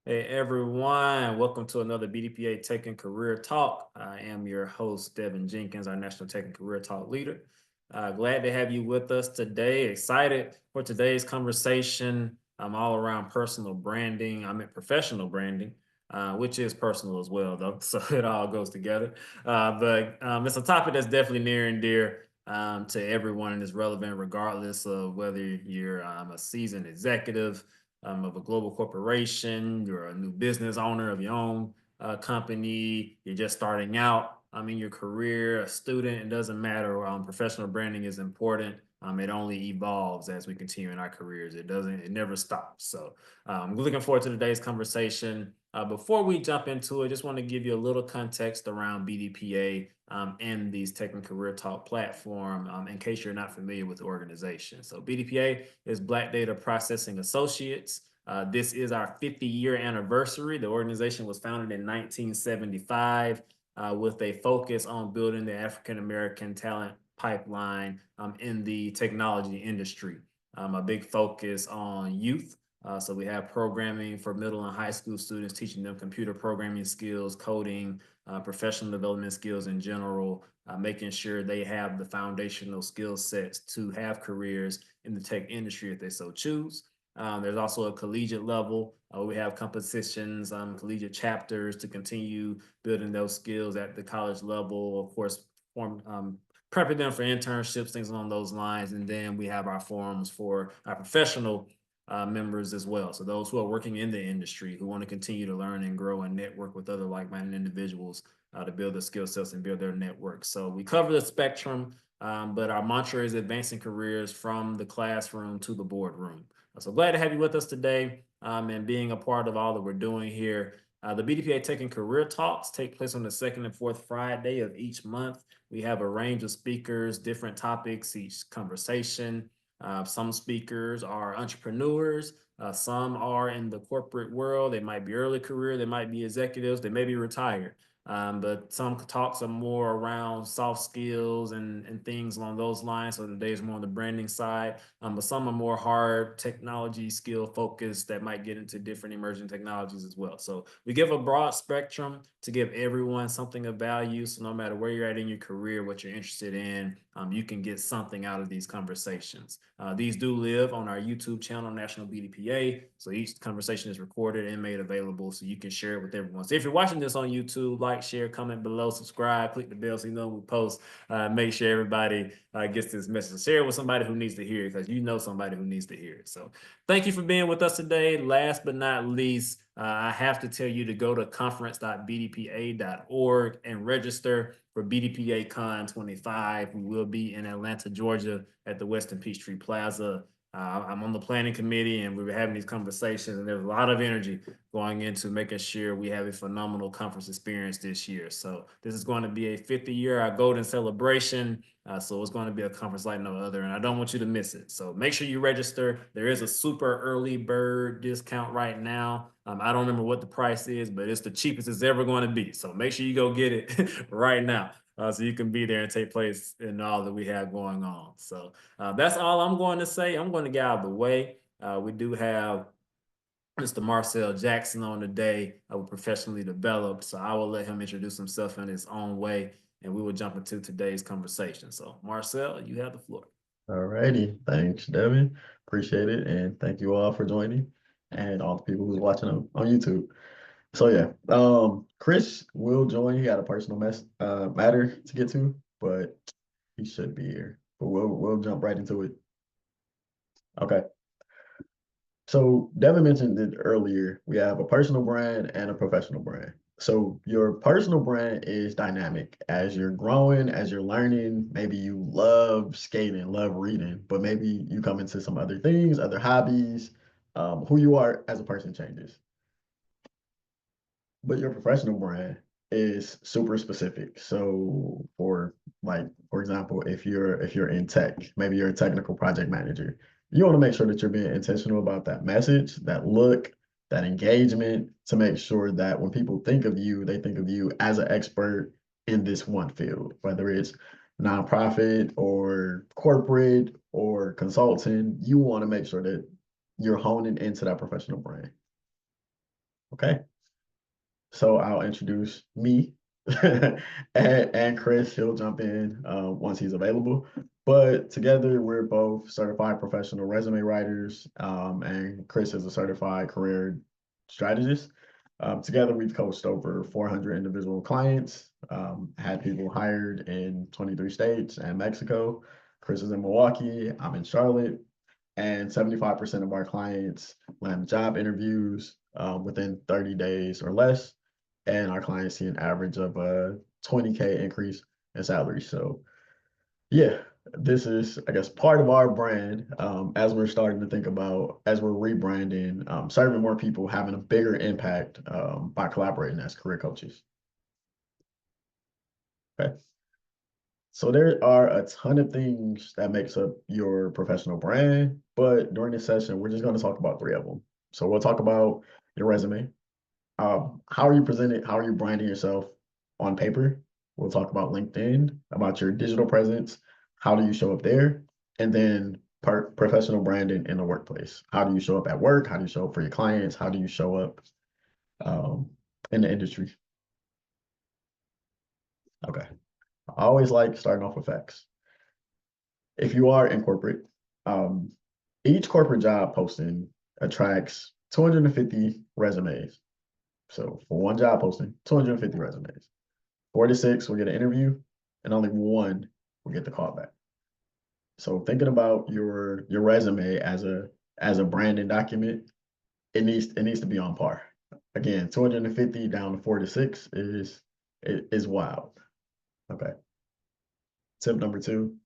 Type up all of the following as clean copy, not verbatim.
Hey everyone, welcome to another BDPA Tech and Career Talk. I am your host, Devin Jenkins, our National Tech and Career Talk leader. Glad to have you with us today. Excited for today's conversation. I'm all around personal branding. I'm at professional branding, which is personal as well, though. So it all goes together. But it's a topic that's definitely near and dear to everyone and is relevant regardless of whether you're a seasoned executive of a global corporation, you're a new business owner of your own company, you're just starting out in your career, a student, it doesn't matter. Professional branding is important. It only evolves as we continue in our careers. It never stops. So I'm looking forward to today's conversation. Before we jump into it, just want to give you a little context around BDPA and these Tech and Career Talk platform in case you're not familiar with the organization. So BDPA is Black Data Processing Associates. This is our 50-year anniversary. The organization was founded in 1975 with a focus on building the African American talent pipeline in the technology industry. A big focus on youth. So we have programming for middle and high school students, teaching them computer programming skills, coding, professional development skills in general, making sure they have the foundational skill sets to have careers in the tech industry if they so choose. There's also a collegiate level. We have competitions, collegiate chapters to continue building those skills at the college level. Of course, prepping them for internships, things along those lines. And then we have our forums for our professional members as well. So those who are working in the industry who want to continue to learn and grow and network with other like-minded individuals to build their skill sets and build their network. So we cover the spectrum, but our mantra is advancing careers from the classroom to the boardroom. So glad to have you with us today and being a part of all that we're doing here. The BDPA Tech and Career Talks take place on the second and fourth Friday of each month. We have a range of speakers, different topics, each conversation. Some speakers are entrepreneurs. Some are in the corporate world. They might be early career. They might be executives. They may be retired. But some talks are more around soft skills and things along those lines. So today's more on the branding side. But some are more hard technology skill focused that might get into different emerging technologies as well. So we give a broad spectrum to give everyone something of value. So no matter where you're at in your career, what you're interested in, you can get something out of these conversations. These do live on our YouTube channel, National BDPA. So each conversation is recorded and made available so you can share it with everyone. So if you're watching this on YouTube, like, share, comment below, subscribe, click the bell so you know when we post. Make sure everybody gets this message. Share it with somebody who needs to hear it because you know somebody who needs to hear it. So thank you for being with us today. Last but not least, I have to tell you to go to conference.bdpa.org and register for BDPA Con 25. We will be in Atlanta, Georgia at the Westin Peachtree Plaza. I'm on the planning committee and we were having these conversations, and there's a lot of energy going into making sure we have a phenomenal conference experience this year. So this is going to be a 50 year, our golden celebration. So it's going to be a conference like no other, and I don't want you to miss it. So make sure you register. There is a super early bird discount right now. I don't remember what the price is, but it's the cheapest it's ever going to be. So make sure you go get it right now. So you can be there and take place in all that we have going on. So that's all I'm going to say. I'm going to get out of the way. We do have Mr. Marcell Jackson on today, professionally developed. So I will let him introduce himself in his own way, and we will jump into today's conversation. So Marcell, you have the floor. All righty. Thanks, Devin. Appreciate it. And thank you all for joining and all the people who's watching on YouTube. So yeah, Chris will join. He got a personal matter to get to, but he should be here. But we'll jump right into it. Okay. So Devin mentioned it earlier. We have a personal brand and a professional brand. So your personal brand is dynamic as you're growing, as you're learning. Maybe you love skating, love reading, but maybe you come into some other things, other hobbies. Who you are as a person changes. But your professional brand is super specific. So for example, if you're in tech, maybe you're a technical project manager, you want to make sure that you're being intentional about that message, that look, that engagement to make sure that when people think of you, they think of you as an expert in this one field, whether it's nonprofit or corporate or consulting, you want to make sure that you're honing into that professional brand. Okay. So I'll introduce me and Chris. He'll jump in once he's available. But together, we're both certified professional resume writers, and Chris is a certified career strategist. Together, we've coached over 400 individual clients, had people hired in 23 states and Mexico. Chris is in Milwaukee. I'm in Charlotte. And 75% of our clients land job interviews within 30 days or less. And our clients see an average of a 20K increase in salary. So yeah, this is, I guess, part of our brand as we're starting to think about, as we're rebranding, serving more people, having a bigger impact by collaborating as career coaches. Okay. So there are a ton of things that makes up your professional brand, but during this session, we're just going to talk about three of them. So we'll talk about your resume. How are you presenting? How are you branding yourself on paper? We'll talk about LinkedIn, about your digital presence. How do you show up there? And then professional branding in the workplace. How do you show up at work? How do you show up for your clients? How do you show up in the industry? Okay. I always like starting off with facts. If you are in corporate, um, each corporate job posting attracts 250 resumes. So for one job posting, 250 resumes. 4 to 6 will get an interview, and only one will get the call back. So thinking about your resume as a branding document, it needs to be on par. Again, 250 down to 4 to 6 is wild. Okay. Tip number two,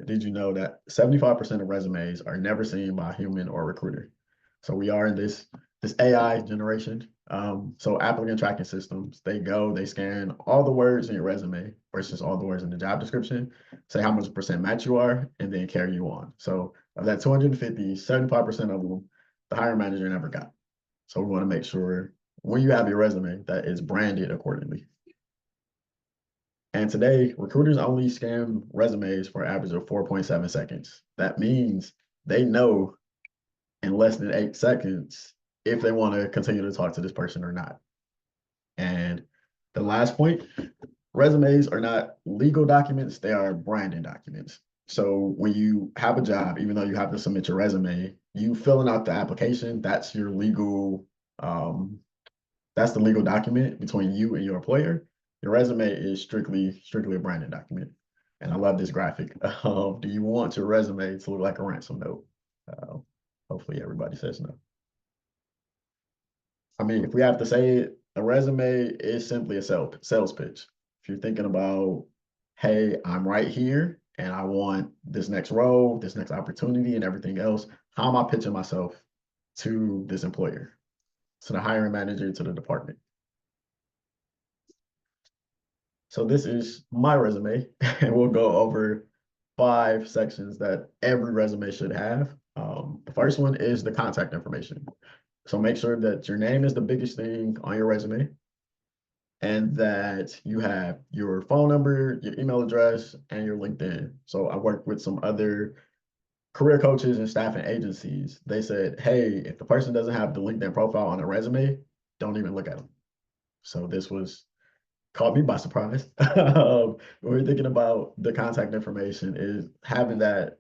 did you know that 75% of resumes are never seen by a human or recruiter? So we are in this AI generation. So applicant tracking systems, they scan all the words in your resume versus all the words in the job description, say how much percent match you are, and then carry you on. So of that 250, 75% of them, the hiring manager never got. So we want to make sure when you have your resume that it's branded accordingly. And today, recruiters only scan resumes for an average of 4.7 seconds. That means they know in less than 8 seconds if they want to continue to talk to this person or not. And the last point, resumes are not legal documents, they are branding documents. So when you have a job, even though you have to submit your resume, you filling out the application, that's your legal that's the legal document between you and your employer. Your resume is strictly a branding document. And I love this graphic. Do you want your resume to look like a ransom note? Uh, Hopefully everybody says no. I mean, if we have to say it, a resume is simply a sales pitch. If you're thinking about, hey, I'm right here and I want this next role, this next opportunity, and everything else, how am I pitching myself to this employer, to the hiring manager, to the department? So this is my resume, and we'll go over 5 sections that every resume should have. The first one is the contact information. So make sure that your name is the biggest thing on your resume and that you have your phone number, your email address, and your LinkedIn. So I worked with some other career coaches and staffing agencies. They said, hey, if the person doesn't have the LinkedIn profile on their resume, don't even look at them. So this was caught me by surprise. When we're thinking about the contact information, is having that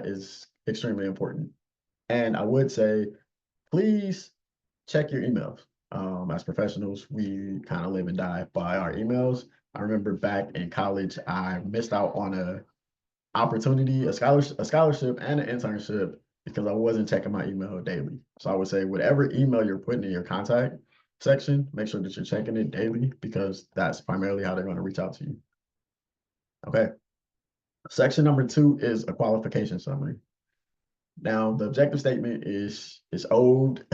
is extremely important. And I would say, please check your emails. As professionals, we kind of live and die by our emails. I remember back in college, I missed out on a opportunity, a scholarship, and an internship because I wasn't checking my email daily. So I would say whatever email you're putting in your contact section, make sure that you're checking it daily because that's primarily how they're going to reach out to you. Okay. Section number two is a qualification summary. Now, the objective statement is old.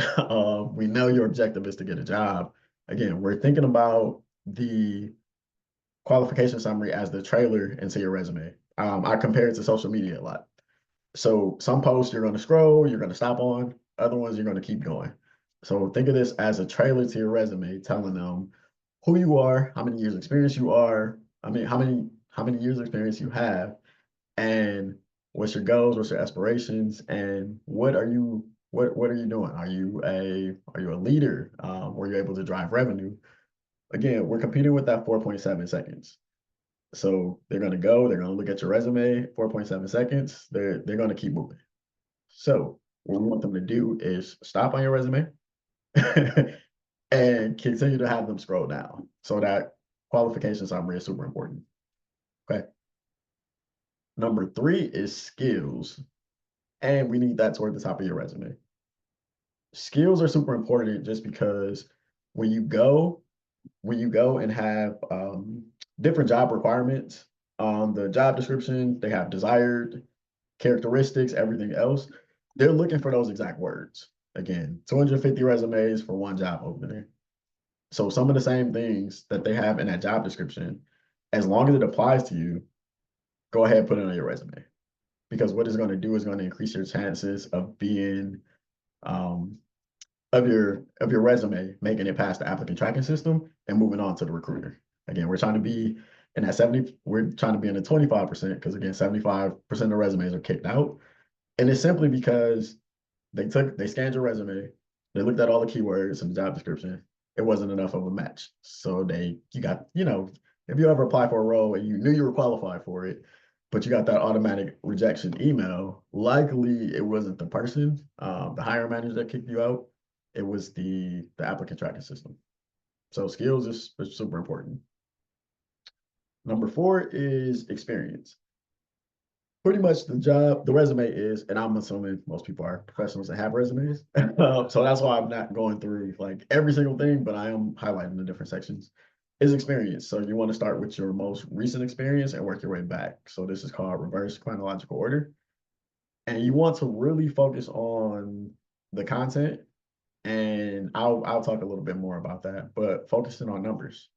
We know your objective is to get a job. Again, we're thinking about the qualification summary as the trailer into your resume. I compare it to social media a lot. So some posts you're going to scroll, you're going to stop on, other ones you're going to keep going. So think of this as a trailer to your resume, telling them who you are, how many years experience you are, how many years experience you have, and what's your goals, what's your aspirations, and What are you doing? Are you a leader? Were you able to drive revenue? Again, we're competing with that 4.7 seconds. So they're gonna go, they're gonna look at your resume, 4.7 seconds, they're gonna keep moving. So what we want them to do is stop on your resume and continue to have them scroll down. So that qualification summary is super important. Okay. Number three is skills. And we need that toward the top of your resume. Skills are super important just because when you go, when you go and have different job requirements on the job description, they have desired characteristics, everything else. They're looking for those exact words. Again, 250 resumes for one job opening. So some of the same things that they have in that job description, as long as it applies to you, go ahead and put it on your resume. Because what it's going to do is going to increase your chances of being um, of your resume, making it past the applicant tracking system and moving on to the recruiter. Again, we're trying to be in that 70, we're trying to be in the 25% because again, 75% of resumes are kicked out. And it's simply because they scanned your resume, they looked at all the keywords in the job description. It wasn't enough of a match. So you got, if you ever apply for a role and you knew you were qualified for it, but you got that automatic rejection email, likely it wasn't the person, the hiring manager that kicked you out. It was the applicant tracking system. So skills is super important. Number four is experience. Pretty much the resume is, and I'm assuming most people are professionals that have resumes. So that's why I'm not going through like every single thing, but I am highlighting the different sections. Is experience. So you want to start with your most recent experience and work your way back. So this is called reverse chronological order. And you want to really focus on the content. And I'll talk a little bit more about that, but focusing on numbers.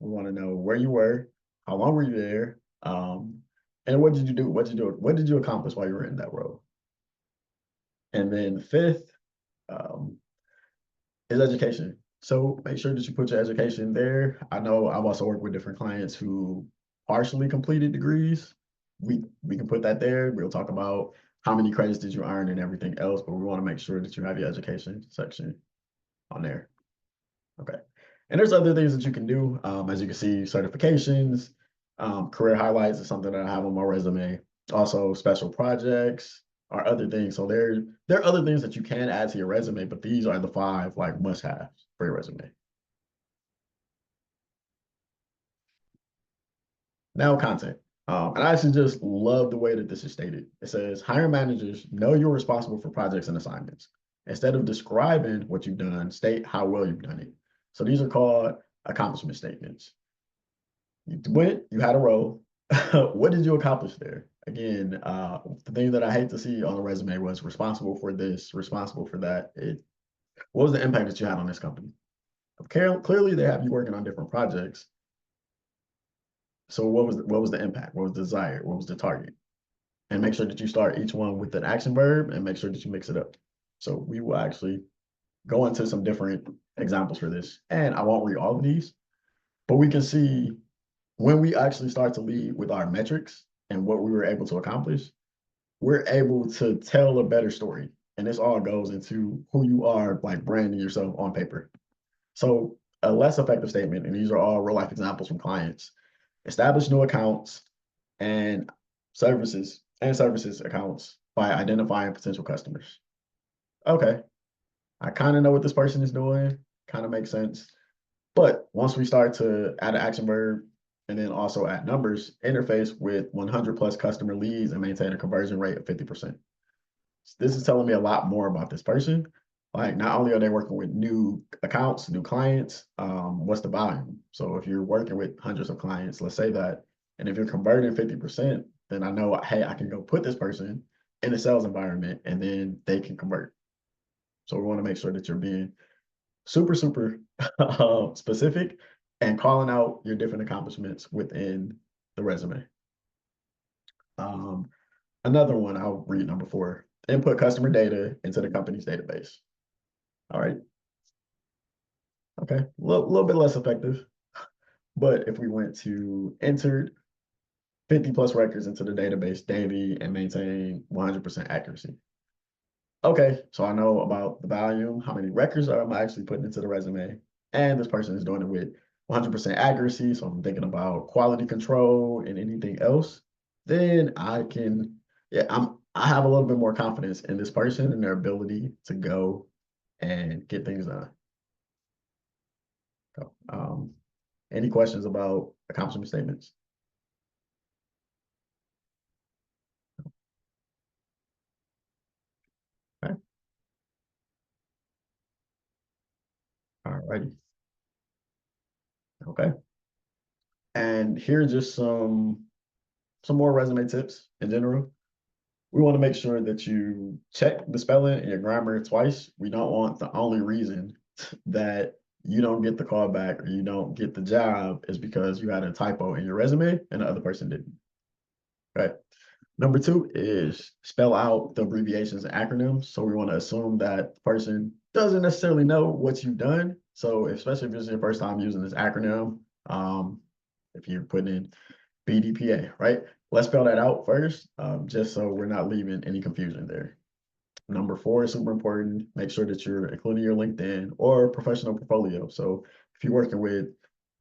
We want to know where you were, how long were you there, and what did you do? What did you do? What did you accomplish while you were in that role? And then fifth is education. So make sure that you put your education there. I know I've also worked with different clients who partially completed degrees. We can put that there. We'll talk about how many credits did you earn and everything else, but we want to make sure that you have your education section on there. Okay. And there's other things that you can do. As you can see, certifications, career highlights is something that I have on my resume. Also, special projects are other things. So there are other things that you can add to your resume, but these are the five like must-haves for your resume. Now, content. And I actually just love the way that this is stated. It says hiring managers know you're responsible for projects and assignments. Instead of describing what you've done, state how well you've done it. So these are called accomplishment statements. You went, you had a role. What did you accomplish there? Again, the thing that I hate to see on the resume was responsible for this, responsible for that. What was the impact that you had on this company? Clearly, they have you working on different projects. So what was the impact? What was the desire? What was the target? And make sure that you start each one with an action verb and make sure that you mix it up. So we will actually go into some different examples for this. And I won't read all of these, but we can see when we actually start to lead with our metrics and what we were able to accomplish, we're able to tell a better story. And this all goes into who you are, like branding yourself on paper. So a less effective statement, and these are all real life examples from clients, establish new accounts and services accounts by identifying potential customers. Okay, I kind of know what this person is doing, kind of makes sense. But once we start to add an action verb and then also add numbers, interface with 100 plus customer leads and maintain a conversion rate of 50%. This is telling me a lot more about this person. Like not only are they working with new accounts, new clients, what's the volume? So if you're working with hundreds of clients, let's say that, and if you're converting 50%, then I know, hey, I can go put this person in a sales environment and then they can convert. So we want to make sure that you're being super specific and calling out your different accomplishments within the resume. Another one, I'll read number four, input customer data into the company's database. All right. Okay, a little bit less effective. But if we went to entered 50 plus records into the database daily and maintain 100% accuracy. Okay, so I know about the volume, how many records am I actually putting into the resume, and this person is doing it with 100% accuracy. So I'm thinking about quality control and anything else. Then I can, yeah, I have a little bit more confidence in this person and their ability to go and get things done. So, any questions about accomplishment statements? Okay, all righty. Okay, and here's just some more resume tips in general. We want to make sure that you check the spelling and your grammar twice. We don't want the only reason that you don't get the call back or you don't get the job is because you had a typo in your resume and the other person didn't. Right. Number two is spell out the abbreviations and acronyms. So we want to assume that the person doesn't necessarily know what you've done. So especially if it's your first time using this acronym, if you're putting in BDPA, right? Let's spell that out first, just so we're not leaving any confusion there. Number four is super important. Make sure that you're including your LinkedIn or professional portfolio. So if you're working with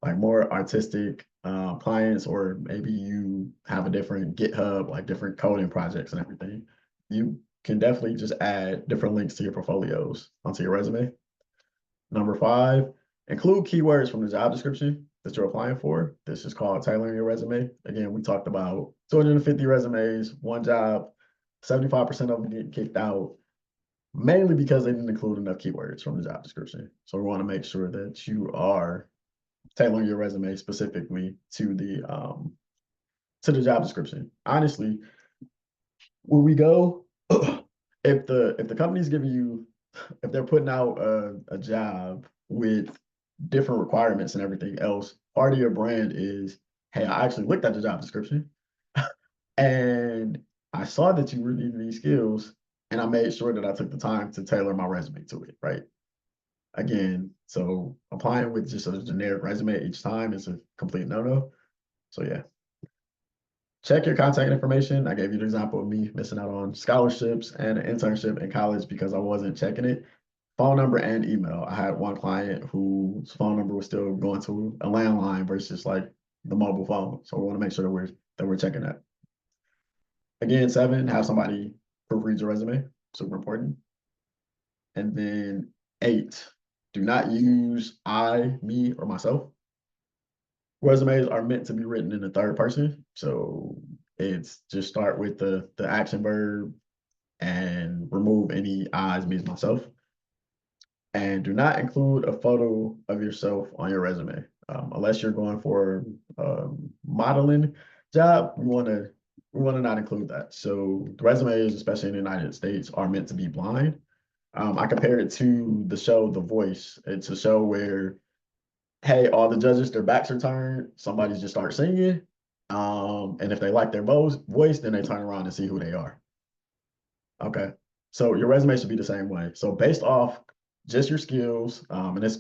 like more artistic clients, or maybe you have a different GitHub, like different coding projects and everything, you can definitely just add different links to your portfolios onto your resume. Number five, include keywords from the job description that you're applying for. This is called tailoring your resume. Again, we talked about 250 resumes, one job, 75% of them get kicked out, mainly because they didn't include enough keywords from the job description. So we want to make sure that you are tailoring your resume specifically to the job description. Honestly, when we go, if the company's giving you, if they're putting out a job with different requirements and everything else, part of your brand is, hey, I actually looked at the job description and I saw that you were needing these skills, and I made sure that I took the time to tailor my resume to it, right? Again, so applying with just a generic resume each time is a complete no-no. So yeah, check your contact information. I gave you the example of me missing out on scholarships and an internship in college because I wasn't checking it. Phone number and email. I had one client whose phone number was still going to a landline versus like the mobile phone. So we want to make sure that we're checking that. Again, seven, have somebody proofread your resume. Super important. And then eight, do not use I, me, or myself. Resumes are meant to be written in the third person. So it's just start with the action verb and remove any I's, me's, myself. And do not include a photo of yourself on your resume. Unless you're going for a modeling job, we want to not include that. So the resumes, especially in the United States, are meant to be blind. I compare it to the show The Voice. It's a show where, hey, all the judges, their backs are turned, somebody just starts singing. And if they like their voice, then they turn around and see who they are. Okay. So your resume should be the same way. So based off just your skills, and it's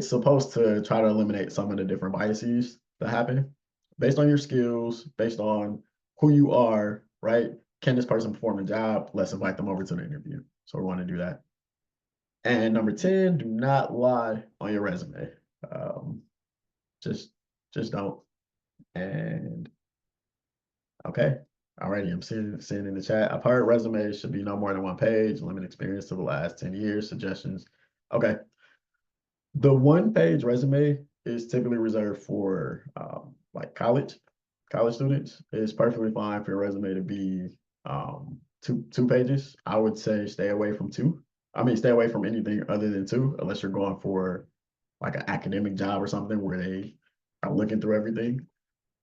supposed to try to eliminate some of the different biases that happen. Based on your skills, based on who you are, right? Can this person perform the job? Let's invite them over to the interview. So we want to do that. And number 10, do not lie on your resume. Um, just just don't. And okay. Alrighty, I'm seeing in the chat. I've heard resumes should be no more than one page, limit experience to the last 10 years, suggestions. Okay. The one-page resume is typically reserved for like college students. It's perfectly fine for your resume to be two pages. I would say stay away from two. I mean, stay away from anything other than two, unless you're going for like an academic job or something where they are looking through everything.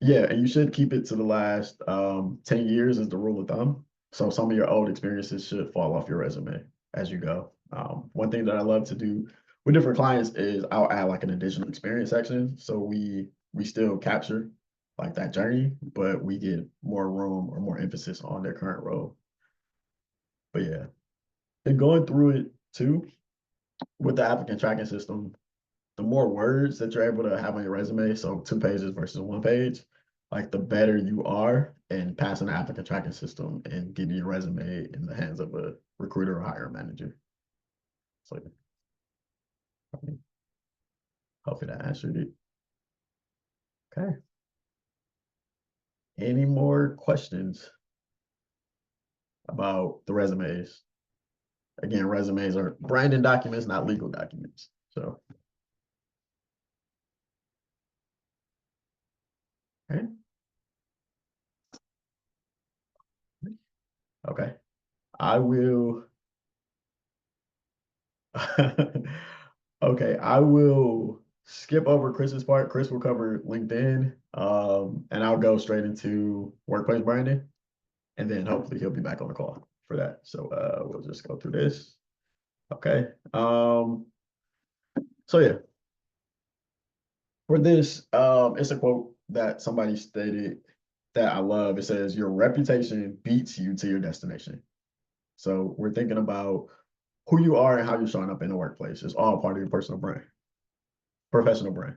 Yeah, and you should keep it to the last 10 years as the rule of thumb. So some of your old experiences should fall off your resume as you go. One thing that I love to do with different clients is I'll add like an additional experience section. So we still capture like that journey, but we get more room or more emphasis on their current role. But yeah, and going through it too with the applicant tracking system, the more words that you're able to have on your resume, so two pages versus one page, like the better you are in passing the applicant tracking system and getting your resume in the hands of a recruiter or hiring manager. So hopefully that answered it. Okay. Any more questions about the resumes? Again, resumes are branding documents, not legal documents. So, okay. Okay. I will. Okay, I will skip over Chris's part. Chris will cover LinkedIn, and I'll go straight into workplace branding, and then hopefully he'll be back on the call for that. So we'll just go through this. Okay. So yeah, for this, it's a quote that somebody stated that I love. It says, "Your reputation beats you to your destination." So we're thinking about who you are and how you're showing up in the workplace. It's all part of your personal brand, professional brand.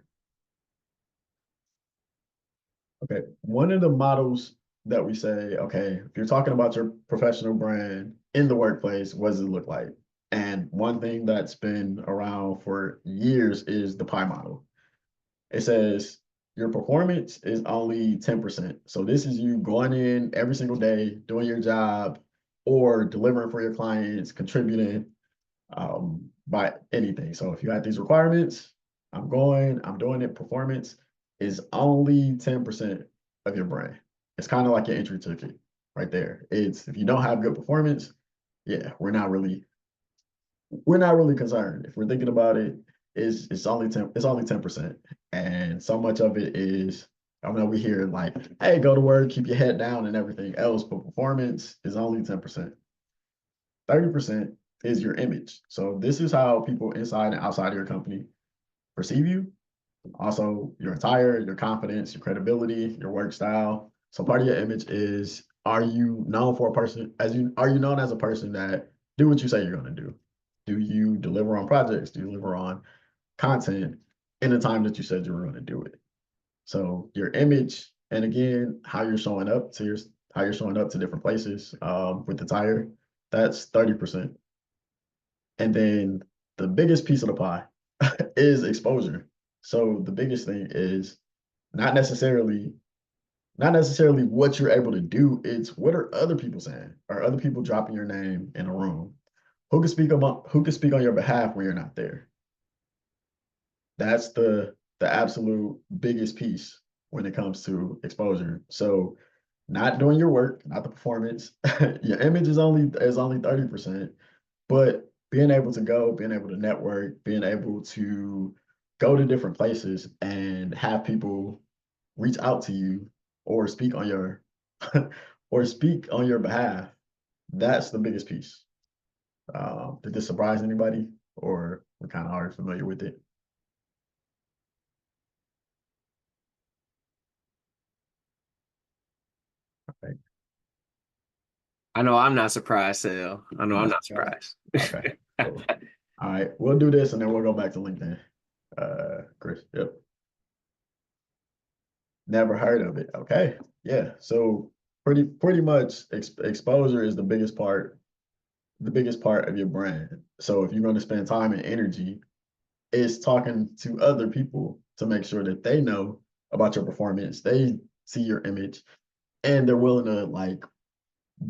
Okay. One of the models that we say, okay, if you're talking about your professional brand in the workplace, what does it look like? And one thing that's been around for years is the pie model. It says your performance is only 10%. So this is you going in every single day, doing your job, or delivering for your clients, contributing by anything. So if you have these requirements, I'm doing it. Performance is only 10% of your brand. It's kind of like your entry ticket right there. It's if you don't have good performance, yeah, we're not really concerned. If we're thinking about it, it's only 10%. And so much of it is, I know we hear like, hey, go to work, keep your head down and everything else, but performance is only 10%. 30% is your image. So this is how people inside and outside of your company perceive you. Also, your attire, your confidence, your credibility, your work style. So part of your image is, are you known for a person are you known as a person that do what you say you're going to do? Do you deliver on projects? Do you deliver on content in the time that you said you were going to do it? So your image, and again, how you're showing up to different places with the tire, that's 30%. And then the biggest piece of the pie is exposure. So the biggest thing is not necessarily not necessarily what you're able to do, it's what are other people saying? Are other people dropping your name in a room? Who can speak on your behalf when you're not there? That's the absolute biggest piece when it comes to exposure. So not doing your work, not the performance. Your image is only 30%, but being able to network, being able to go to different places and have people reach out to you or speak on your or speak on your behalf, that's the biggest piece. Did this surprise anybody, or we're kind of already familiar with it? Okay. I know I'm not surprised, Sal. I know You're I'm not not surprised? surprised. Okay, cool. All right, we'll do this and then we'll go back to LinkedIn. Chris, yep. Never heard of it. Okay. Yeah. So pretty much exposure is the biggest part of your brand. So if you're going to spend time and energy, it's talking to other people to make sure that they know about your performance, they see your image, and they're willing to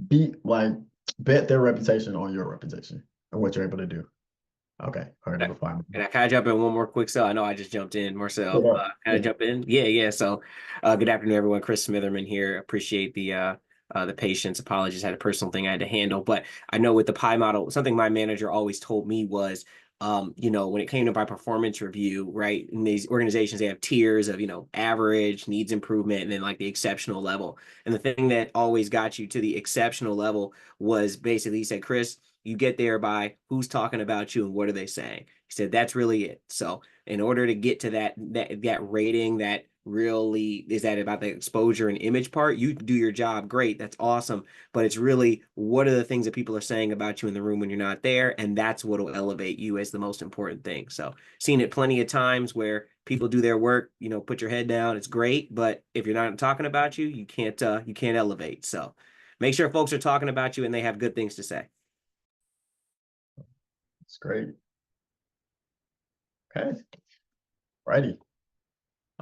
be like bet their reputation on your reputation and what you're able to do. Okay. Heard of a five. And I kind of jump in one more quick cell. I know I just jumped in, Marcell. Yeah. Kind of Yeah. jump in? Yeah, yeah. So good afternoon, everyone. Chris Smitherman here. Appreciate the patience. Apologies, had a personal thing I had to handle. But I know with the pie model, something my manager always told me was when it came to my performance review, right? In these organizations, they have tiers of, average, needs improvement, and then like the exceptional level. And the thing that always got you to the exceptional level was basically, he said, Chris, you get there by who's talking about you and what are they saying. He said that's really it. So in order to get to that rating, that really is that about the exposure and image part. You do your job great, that's awesome, but it's really what are the things that people are saying about you in the room when you're not there, and that's what will elevate you as the most important thing. So seen it plenty of times where people do their work, put your head down, it's great, but if you're not talking about you, you can't elevate. So make sure folks are talking about you and they have good things to say. It's great. Okay. Righty.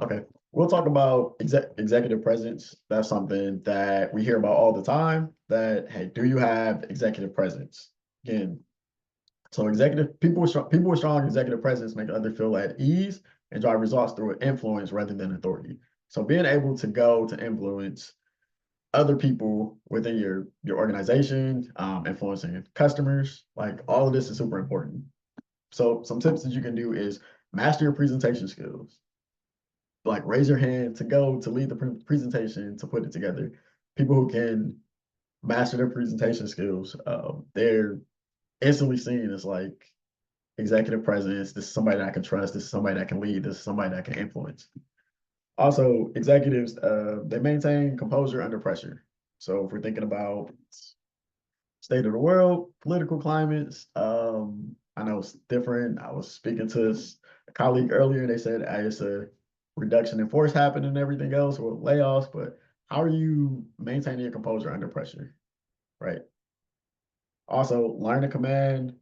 Okay. We'll talk about executive presence. That's something that we hear about all the time. That, hey, do you have executive presence? Again, so people with strong executive presence make others feel at ease and drive results through influence rather than authority. So being able to go to influence other people within your organization, influencing customers, like all of this is super important. So some tips that you can do is master your presentation skills. Like raise your hand to go to lead the presentation, to put it together. People who can master their presentation skills, they're instantly seen as like executive presence. This is somebody that I can trust. This is somebody that can lead. This is somebody that can influence. Also, executives, they maintain composure under pressure. So if we're thinking about state of the world, political climates, I know it's different. I was speaking to a colleague earlier, and they said, hey, it's a reduction in force happening and everything else, or layoffs, but how are you maintaining your composure under pressure, right? Also, learn to command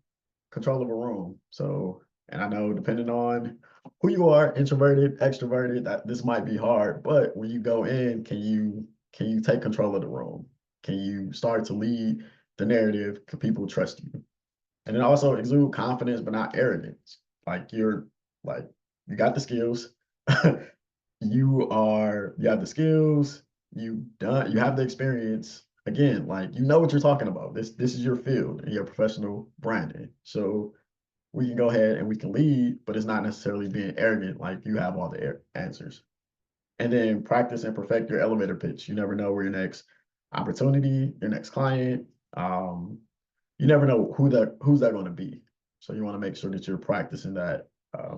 control of a room. So, and I know depending on who you are, introverted, extroverted, that this might be hard, but when you go in, can you take control of the room? Can you start to lead the narrative? Can people trust you? And then also exude confidence, but not arrogance. Like like you got the skills, you have the skills, you have the experience. Again, like you know what you're talking about. This is your field and your professional branding. So we can go ahead and we can lead, but it's not necessarily being arrogant, like you have all the answers. And then practice and perfect your elevator pitch. You never know where your next opportunity, your next client, you never know who's that going to be. So you want to make sure that you're practicing that,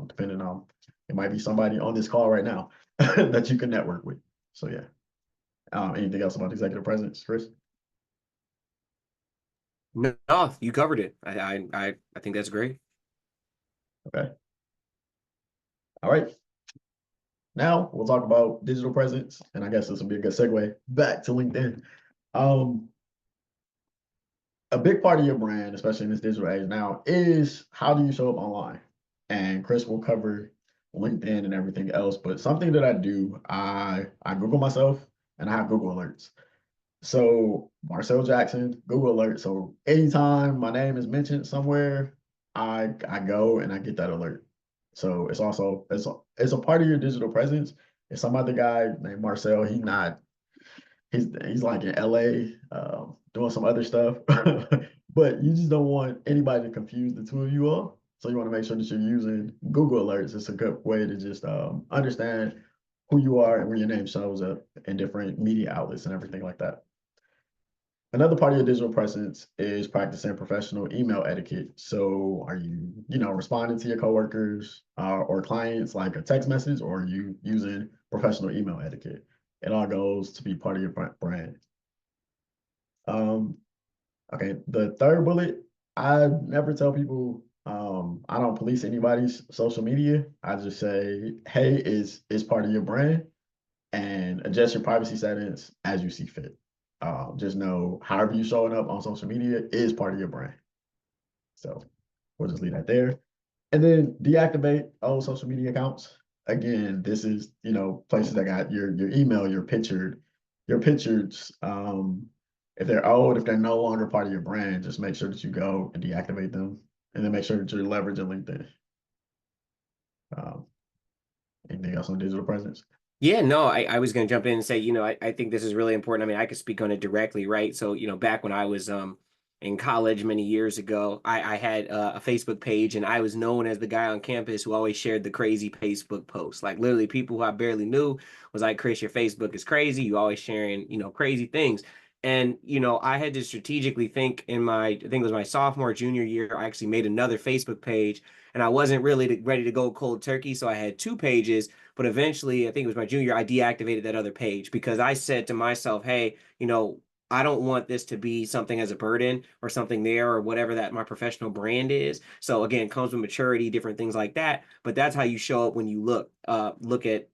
depending on, it might be somebody on this call right now that you can network with. So yeah. Anything else about executive presence, Chris? No, you covered it. I think that's great. Okay. All right. Now we'll talk about digital presence, and I guess this will be a good segue back to LinkedIn. A big part of your brand, especially in this digital age now, is how do you show up online? And Chris will cover LinkedIn and everything else, but something that I do, I Google myself and I have Google alerts. So Marcell Jackson, Google alert. So anytime my name is mentioned somewhere, I go and I get that alert. So it's also it's a part of your digital presence. It's some other guy named Marcell. He's like in LA, doing some other stuff, but you just don't want anybody to confuse the two of you all. So you want to make sure that you're using Google alerts. It's a good way to just understand who you are and where your name shows up in different media outlets and everything like that. Another part of your digital presence is practicing professional email etiquette. So are you, responding to your coworkers or clients like a text message, or are you using professional email etiquette? It all goes to be part of your brand. Okay, the third bullet, I never tell people, I don't police anybody's social media. I just say, hey, is part of your brand, and adjust your privacy settings as you see fit. Just know however you're showing up on social media is part of your brand. So we'll just leave that there. And then deactivate old social media accounts. Again, this is, places that got your email, your pictures. If they're old, if they're no longer part of your brand, just make sure that you go and deactivate them, and then make sure that you're leveraging LinkedIn. Anything else on digital presence? Yeah, no, I was going to jump in and say, I think this is really important. I mean, I could speak on it directly, right? So, back when I was in college many years ago, I had a Facebook page, and I was known as the guy on campus who always shared the crazy Facebook posts. Like literally people who I barely knew was like, Chris, your Facebook is crazy. You always sharing, crazy things. And, I had to strategically think I think it was my sophomore, junior year, I actually made another Facebook page, and I wasn't really ready to go cold turkey. So I had two pages, but eventually, I think it was my junior year, I deactivated that other page because I said to myself, hey, I don't want this to be something as a burden or something there or whatever that my professional brand is. So again, it comes with maturity, different things like that. But that's how you show up when you look at,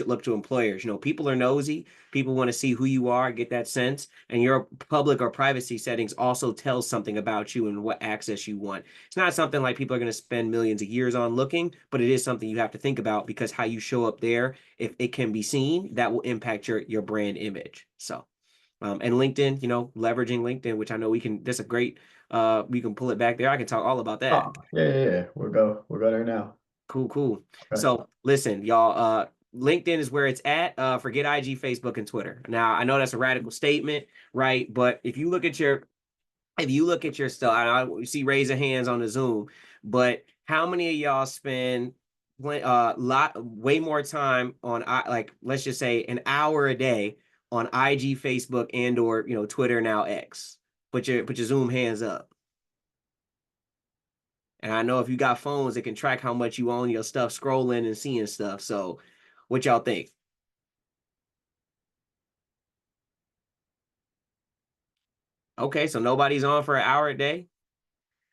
look to employers. People are nosy. People want to see who you are, get that sense. And your public or privacy settings also tell something about you and what access you want. It's not something like people are going to spend millions of years on looking, but it is something you have to think about because how you show up there, if it can be seen, that will impact your brand image. So, and LinkedIn, leveraging LinkedIn, which I know that's a great, we can pull it back there. I can talk all about that. Oh, yeah. We'll go there now. Cool, cool. Okay. So listen, y'all, LinkedIn is where it's at. Forget IG, Facebook, and Twitter. Now, I know that's a radical statement, right? But if you look at your stuff, I see raise of hands on the Zoom, but how many of y'all spend way more time on like let's just say an hour a day on IG, Facebook, and or Twitter, now X? Put your Zoom hands up. And I know if you got phones, it can track how much you own your stuff scrolling and seeing stuff. So what y'all think? Okay, so nobody's on for an hour a day.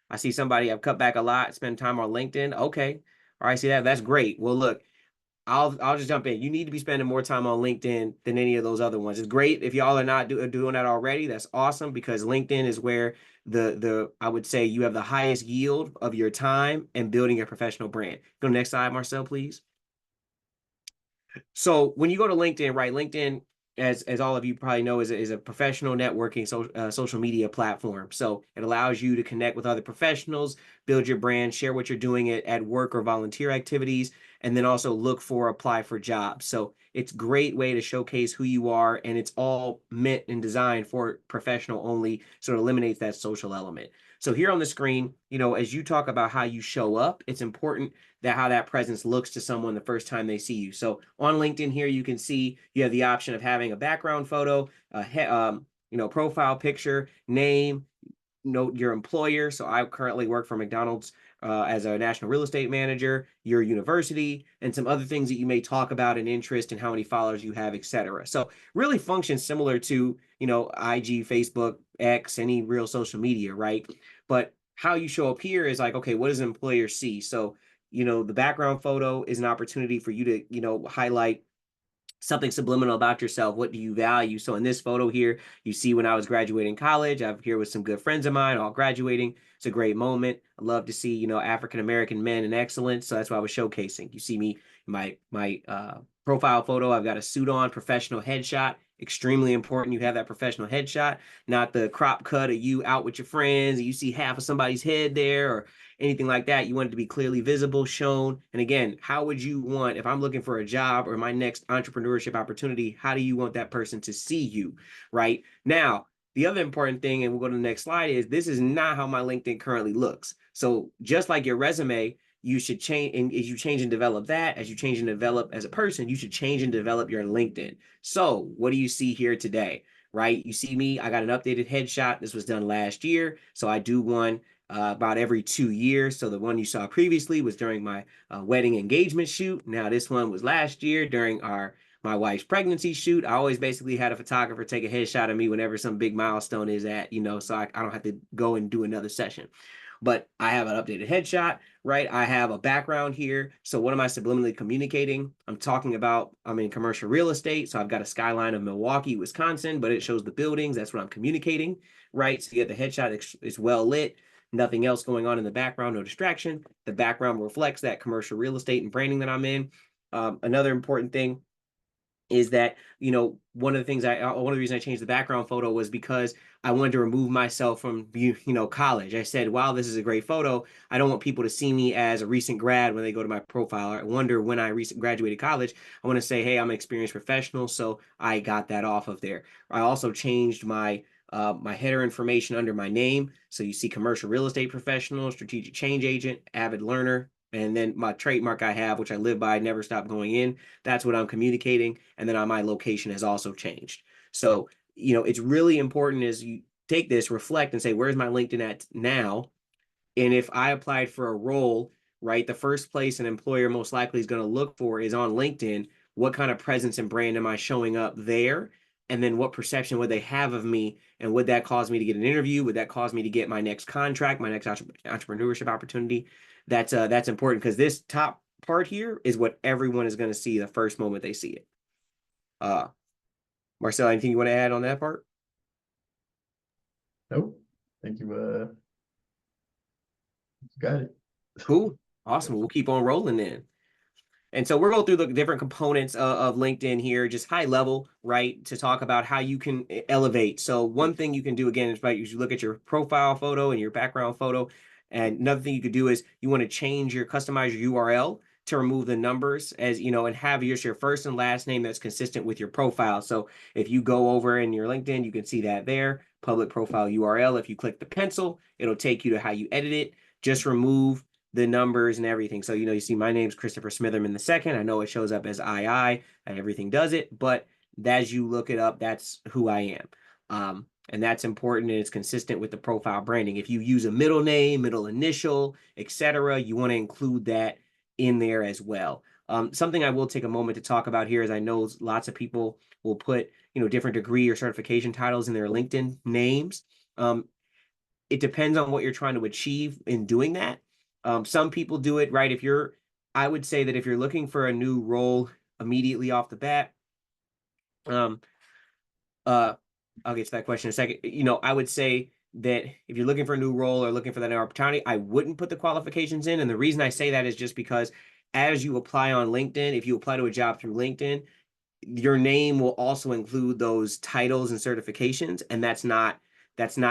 I see somebody I've cut back a lot, spend time on LinkedIn. Okay. All right, see that? That's great. Well, look, I'll just jump in. You need to be spending more time on LinkedIn than any of those other ones. It's great if y'all are not doing that already. That's awesome because LinkedIn is where the I would say you have the highest yield of your time and building a professional brand. Go next slide, Marcell, please. So when you go to LinkedIn, right? LinkedIn, as all of you probably know, is a professional networking social media platform. So it allows you to connect with other professionals, build your brand, share what you're doing at work or volunteer activities, and then also apply for jobs. So it's a great way to showcase who you are, and it's all meant and designed for professional only. So it eliminates that social element. So here on the screen, as you talk about how you show up, it's important that how that presence looks to someone the first time they see you. So on LinkedIn here, you can see you have the option of having a background photo, profile picture, name, note your employer. So I currently work for McDonald's as a national real estate manager, your university, and some other things that you may talk about in interest and how many followers you have, etc. So really functions similar to, IG, Facebook, X, any real social media, right? But how you show up here is like, okay, what does an employer see? So, the background photo is an opportunity for you to, highlight something subliminal about yourself. What do you value? So in this photo here, you see when I was graduating college, I'm here with some good friends of mine, all graduating. It's a great moment. I love to see, African-American men in excellence. So that's why I was showcasing. You see me, my profile photo, I've got a suit on, professional headshot. Extremely important. You have that professional headshot, not the crop cut of you out with your friends and you see half of somebody's head there or anything like that. You want it to be clearly visible, shown. And again, how would you want, if I'm looking for a job or my next entrepreneurship opportunity, how do you want that person to see you, right? Now, the other important thing, and we'll go to the next slide, is this is not how my LinkedIn currently looks. So just like your resume, you should change, and as you change and develop that, as you change and develop as a person, you should change and develop your LinkedIn. So what do you see here today, right? You see me, I got an updated headshot. This was done last year. So I do one about every 2 years. So the one you saw previously was during my wedding engagement shoot. Now this one was last year during my wife's pregnancy shoot. I always basically had a photographer take a headshot of me whenever some big milestone is at, so I don't have to go and do another session. But I have an updated headshot, right? I have a background here. So what am I subliminally communicating? I'm in commercial real estate. So I've got a skyline of Milwaukee, Wisconsin, but it shows the buildings. That's what I'm communicating, right? So you get the headshot, it's well lit. Nothing else going on in the background, no distraction. The background reflects that commercial real estate and branding that I'm in. Another important thing is that, one of the reasons I changed the background photo was because I wanted to remove myself from, college. I said, wow, this is a great photo. I don't want people to see me as a recent grad when they go to my profile. I wonder when I graduated college. I want to say, hey, I'm an experienced professional. So I got that off of there. I also changed my header information under my name. So you see commercial real estate professional, strategic change agent, avid learner, and then my trademark I have, which I live by, never stop going in. That's what I'm communicating. And then my location has also changed. So it's really important as you take this, reflect, and say, where's my LinkedIn at now? And if I applied for a role, right, the first place an employer most likely is going to look for is on LinkedIn. What kind of presence and brand am I showing up there? And then what perception would they have of me? And would that cause me to get an interview? Would that cause me to get my next contract, my next entrepreneurship opportunity? That's important, because this top part here is what everyone is going to see the first moment they see it. Marcell, anything you want to add on that part? Nope. Thank you. Got it. Cool. Awesome. We'll keep on rolling then. And so we're going through the different components of LinkedIn here, just high level, right, to talk about how you can elevate. So one thing you can do, again, is you look at your profile photo and your background photo. And another thing you could do is you want to customize your URL to remove the numbers, as and have your first and last name that's consistent with your profile. So if you go over in your LinkedIn, you can see that there, public profile URL. If you click the pencil, it'll take you to how you edit it. Just remove the numbers and everything. So, you see my name's Christopher Smitherman II. I know it shows up as II, and everything does it, but as you look it up, that's who I am. And that's important, and it's consistent with the profile branding. If you use a middle name, middle initial, etc., you want to include that in there as well. Something I will take a moment to talk about here is I know lots of people will put, different degree or certification titles in their LinkedIn names. It depends on what you're trying to achieve in doing that. Some people do it, right? I would say that if you're looking for a new role immediately off the bat, I'll get to that question in a second. I would say that if you're looking for a new role or looking for that new opportunity, I wouldn't put the qualifications in. And the reason I say that is just because as you apply on LinkedIn, if you apply to a job through LinkedIn, your name will also include those titles and certifications, and that's not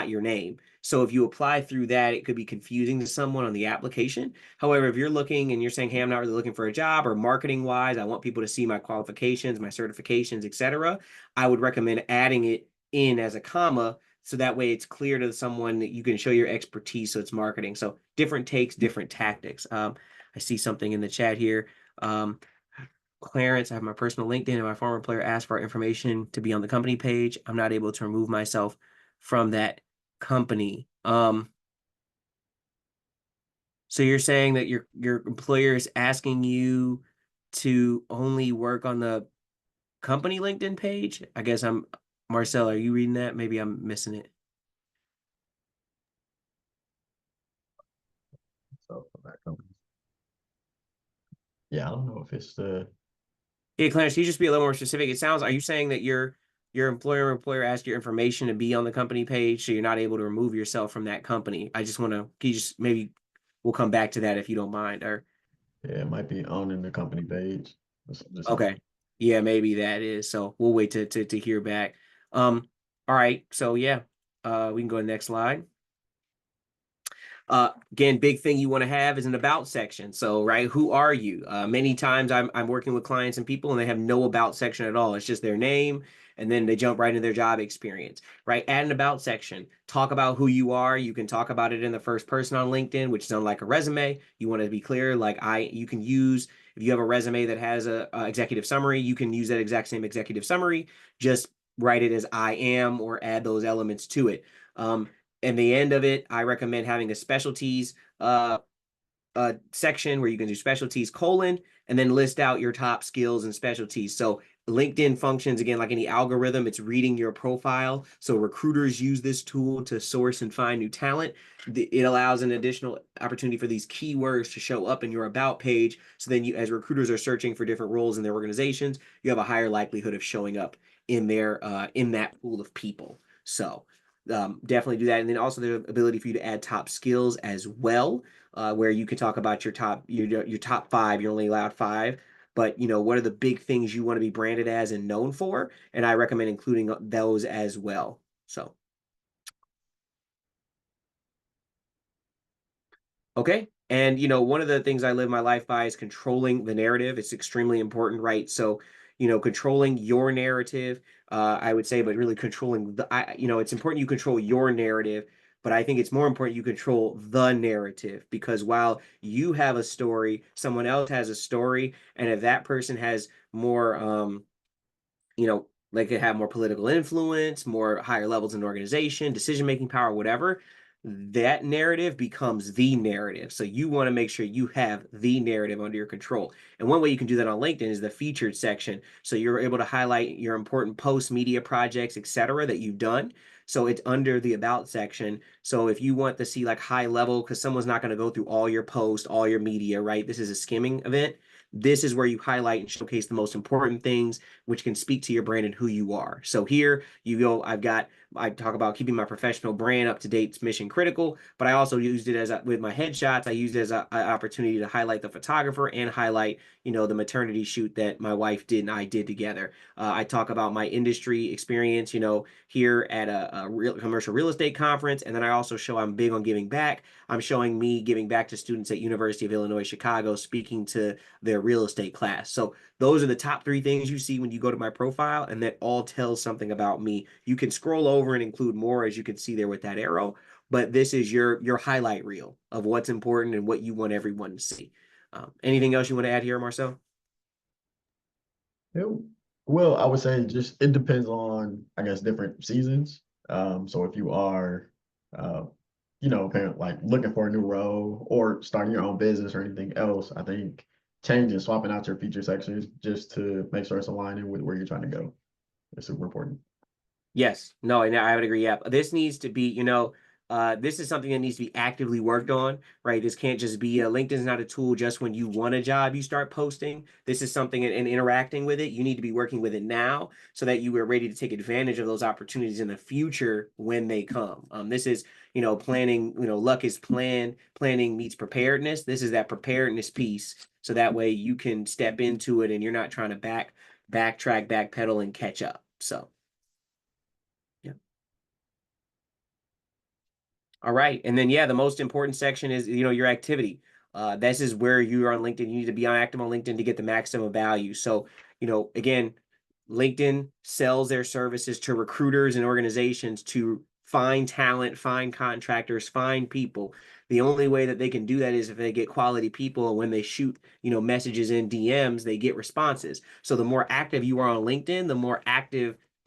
your name. So if you apply through that, it could be confusing to someone on the application. However, if you're looking and you're saying, hey, I'm not really looking for a job, or marketing wise, I want people to see my qualifications, my certifications, etc., I would recommend adding it in as a comma, so that way it's clear to someone that you can show your expertise. So it's marketing. So different takes, different tactics. I see something in the chat here. Clarence, I have my personal LinkedIn, and my former employer asked for information to be on the company page. I'm not able to remove myself from that company. So you're saying that your employer is asking you to only work on the company LinkedIn page? I guess Marcell, are you reading that? Maybe I'm missing it. So from that company. Yeah, I don't know if it's the. Yeah, Clarence, can you just be a little more specific? Are you saying that your employer asked your information to be on the company page, so you're not able to remove yourself from that company? I just want to, can you just maybe, we'll come back to that if you don't mind, or. Yeah, it might be owning the company page. Okay. Yeah, maybe that is. So we'll wait to hear back. All right. So yeah, we can go to the next slide. Again, big thing you want to have is an about section. So, right, who are you? Many times I'm working with clients and people, and they have no about section at all. It's just their name, and then they jump right into their job experience, right? Add an about section. Talk about who you are. You can talk about it in the first person on LinkedIn, which is unlike a resume. You want to be clear, you can use, if you have a resume that has a executive summary, you can use that exact same executive summary. Just write it as I am, or add those elements to it. In the end of it, I recommend having a specialties section where you can do specialties : and then list out your top skills and specialties. So LinkedIn functions, again, like any algorithm, it's reading your profile. So recruiters use this tool to source and find new talent. It allows an additional opportunity for these keywords to show up in your about page. So then as recruiters are searching for different roles in their organizations, you have a higher likelihood of showing up in that pool of people. So definitely do that. And then also the ability for you to add top skills as well, where you could talk about your top 5. You're only allowed 5, but what are the big things you want to be branded as and known for? And I recommend including those as well. So, okay. And one of the things I live my life by is controlling the narrative. It's extremely important, right? So, controlling your narrative, I would say, but really controlling it's important you control your narrative, but I think it's more important you control the narrative, because while you have a story, someone else has a story. And if that person has more, They could have more political influence, more higher levels in organization, decision-making power, whatever. That narrative becomes the narrative. So you want to make sure you have the narrative under your control. And one way you can do that on LinkedIn is the featured section. So you're able to highlight your important posts, media projects, etc., that you've done. So it's under the about section. So if you want to see like high level, because someone's not going to go through all your posts, all your media, right? This is a skimming event. This is where you highlight and showcase the most important things which can speak to your brand and who you are. So here you go. I talk about keeping my professional brand up to date, it's mission critical, but I also used it with my headshots. I used it as an opportunity to highlight the photographer and highlight, the maternity shoot that my wife did and I did together. I talk about my industry experience, here at a real commercial real estate conference. And then I also show I'm big on giving back. I'm showing me giving back to students at University of Illinois, Chicago, speaking to their real estate class. So those are the top 3 things you see when you go to my profile, and that all tells something about me. You can scroll over and include more, as you can see there with that arrow, but this is your highlight reel of what's important and what you want everyone to see. Anything else you want to add here, Marcell? Yeah. Well, I would say just it depends on, I guess, different seasons. So if you are, uh, apparently like looking for a new role or starting your own business or anything else, I think changing, swapping out your feature sections just to make sure it's aligning with where you're trying to go is super important. Yes, no, and I would agree. Yeah, this needs to be, this is something that needs to be actively worked on, right? This can't just be LinkedIn's not a tool just when you want a job, you start posting. This is something and interacting with it. You need to be working with it now so that you are ready to take advantage of those opportunities in the future when they come. This is, planning, luck is planning meets preparedness. This is that preparedness piece. So that way you can step into it and you're not trying to backtrack, backpedal and catch up. So. All right. And then, yeah, the most important section is, your activity. This is where you are on LinkedIn. You need to be active on LinkedIn to get the maximum value. So, again, LinkedIn sells their services to recruiters and organizations to find talent, find contractors, find people. The only way that they can do that is if they get quality people. And when they shoot, messages in DMs, they get responses. So the more active you are on LinkedIn, the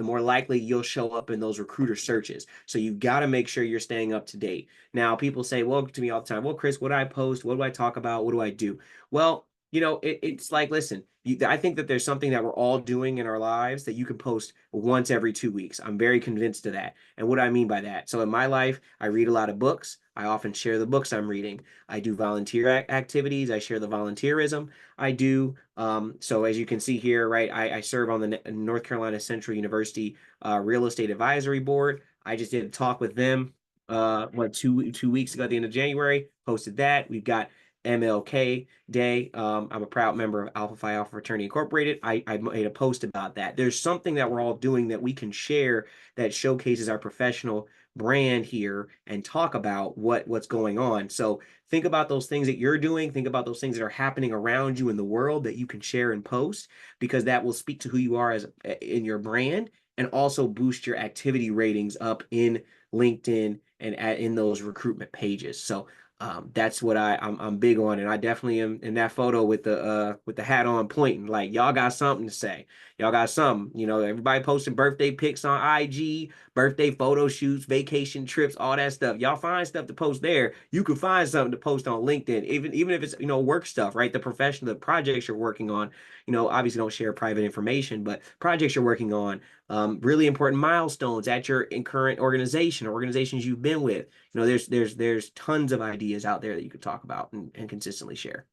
more likely you'll show up in those recruiter searches. So you've got to make sure you're staying up to date. Now, people say, well, to me all the time, well, Chris, what do I post? What do I talk about? What do I do? Well, it's like, listen, I think that there's something that we're all doing in our lives that you can post once every 2 weeks. I'm very convinced of that. And what do I mean by that? So in my life, I read a lot of books. I often share the books I'm reading. I do volunteer activities. I share the volunteerism I do. So as you can see here, right, I serve on the North Carolina Central University Real Estate Advisory Board. I just did a talk with them 2 weeks ago at the end of January, posted that. We've got MLK Day. I'm a proud member of Alpha Phi Alpha Fraternity Incorporated. I made a post about that. There's something that we're all doing that we can share that showcases our professional brand here and talk about what's going on. So think about those things that you're doing. Think about those things that are happening around you in the world that you can share and post, because that will speak to who you are as in your brand and also boost your activity ratings up in LinkedIn and in those recruitment pages. So that's what I'm big on, and I definitely am in that photo with the hat on, pointing like y'all got something to say. Y'all got something. Everybody posting birthday pics on IG, birthday photo shoots, vacation trips, all that stuff. Y'all find stuff to post there. You can find something to post on LinkedIn, even if it's work stuff, right? The projects you're working on. Obviously don't share private information, but projects you're working on, really important milestones at your current organization, organizations you've been with. There's tons of ideas out there that you could talk about and consistently share.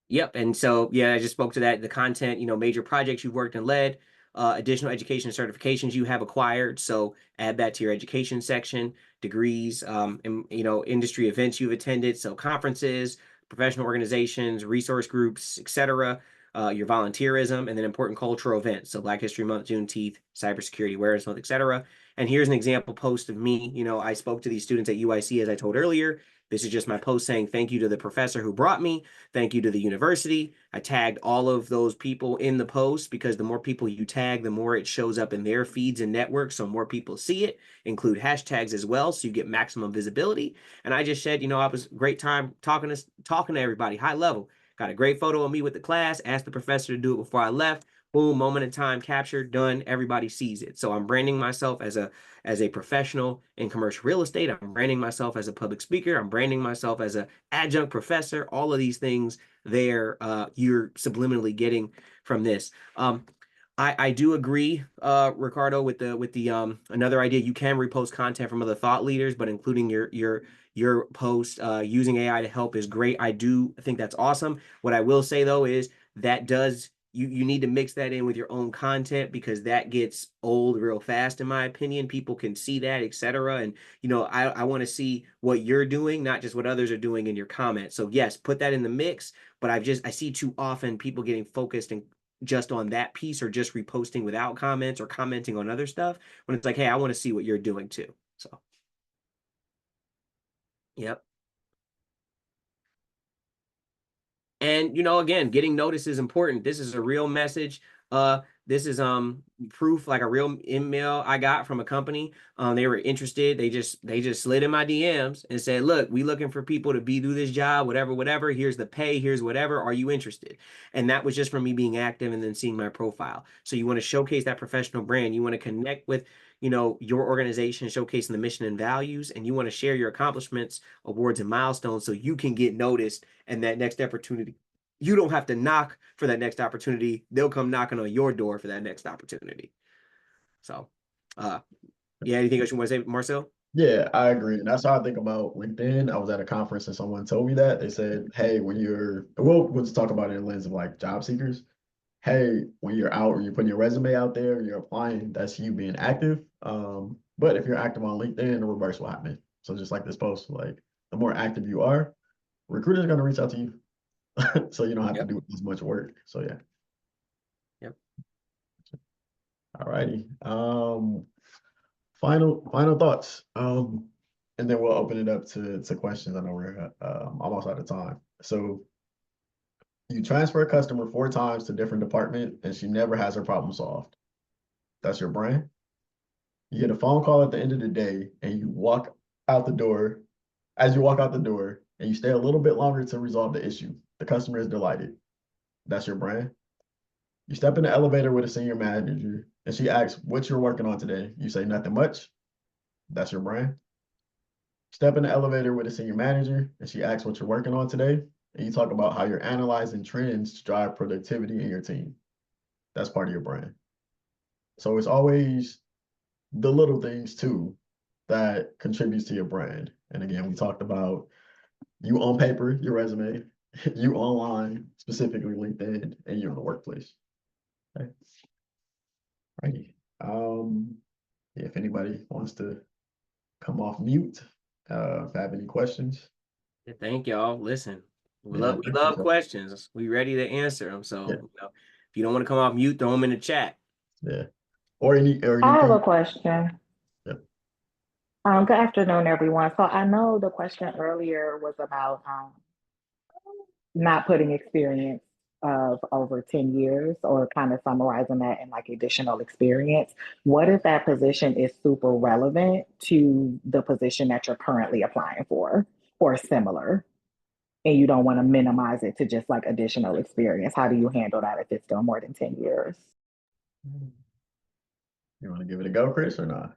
Yep. And so, yeah, I just spoke to that. The content, major projects you've worked and led, additional education and certifications you have acquired. So add that to your education section, degrees, and, industry events you've attended. So conferences, professional organizations, resource groups, etc. Your volunteerism, and then important cultural events. So Black History Month, Juneteenth, Cybersecurity Awareness Month, etc. And here's an example post of me. I spoke to these students at UIC, as I told earlier. This is just my post saying thank you to the professor who brought me. Thank you to the university. I tagged all of those people in the post because the more people you tag, the more it shows up in their feeds and networks. So more people see it. Include hashtags as well, so you get maximum visibility. And I just said, I was great time talking to everybody, high level. got a great photo of me with the class, asked the professor to do it before I left. Boom, moment in time captured, done. Everybody sees it. So I'm branding myself as a professional in commercial real estate. I'm branding myself as a public speaker. I'm branding myself as an adjunct professor. All of these things there, you're subliminally getting from this. I do agree, Ricardo, with the another idea. You can repost content from other thought leaders, but including your post using AI to help is great. I do think that's awesome. What I will say though is that does you need to mix that in with your own content, because that gets old real fast, in my opinion. People can see that, etc. And I want to see what you're doing, not just what others are doing in your comments. So yes, put that in the mix. But I see too often people getting focused and just on that piece, or just reposting without comments or commenting on other stuff, when it's like, hey, I want to see what you're doing too. So yep. And again, getting noticed is important. This is a real message. This is proof, like a real email I got from a company. They were interested. They just slid in my DMs and said, look, we looking for people to do this job, whatever. Here's the pay, here's whatever. Are you interested? And that was just from me being active and then seeing my profile. So you want to showcase that professional brand. You want to connect with your organization, showcasing the mission and values, and you want to share your accomplishments, awards, and milestones so you can get noticed. And that next opportunity, you don't have to knock for that next opportunity. They'll come knocking on your door for that next opportunity. So, yeah, anything else you want to say, Marcell? Yeah, I agree. And that's how I think about LinkedIn. I was at a conference and someone told me that. They said, hey, we'll just talk about it in the lens of like job seekers. Hey, when you're out or you're putting your resume out there, you're applying, that's you being active. But if you're active on LinkedIn, the reverse will happen. So just like this post, like the more active you are, recruiters are going to reach out to you. So you don't have to Yep. do as much work. So yeah. Yep. All righty. Final thoughts. And then we'll open it up to questions. I know we're almost out of time. So you transfer a customer 4 times to a different department and she never has her problem solved. That's your brand. You get a phone call at the end of the day and you walk out the door. As you walk out the door and you stay a little bit longer to resolve the issue, the customer is delighted. That's your brand. You step in the elevator with a senior manager and she asks what you're working on today. You say nothing much. That's your brand. Step in the elevator with a senior manager and she asks what you're working on today. And you talk about how you're analyzing trends to drive productivity in your team. That's part of your brand. So it's always the little things too that contributes to your brand. And again, we talked about you on paper, your resume, you online, specifically LinkedIn, and you're in the workplace. Okay. Righty. If anybody wants to come off mute, if I have any questions. Thank y'all. Listen, we Yeah, love questions. We ready to answer them. So, yeah, if you don't want to come off mute, throw them in the chat. yeah. Or I have a anything. question. Yeah. Good afternoon, everyone. So I know the question earlier was about not putting experience of over 10 years or kind of summarizing that in like additional experience. What if that position is super relevant to the position that you're currently applying for or similar, and you don't want to minimize it to just like additional experience? How do you handle that if it's still more than 10 years? You want to give it a go, Chris, or not?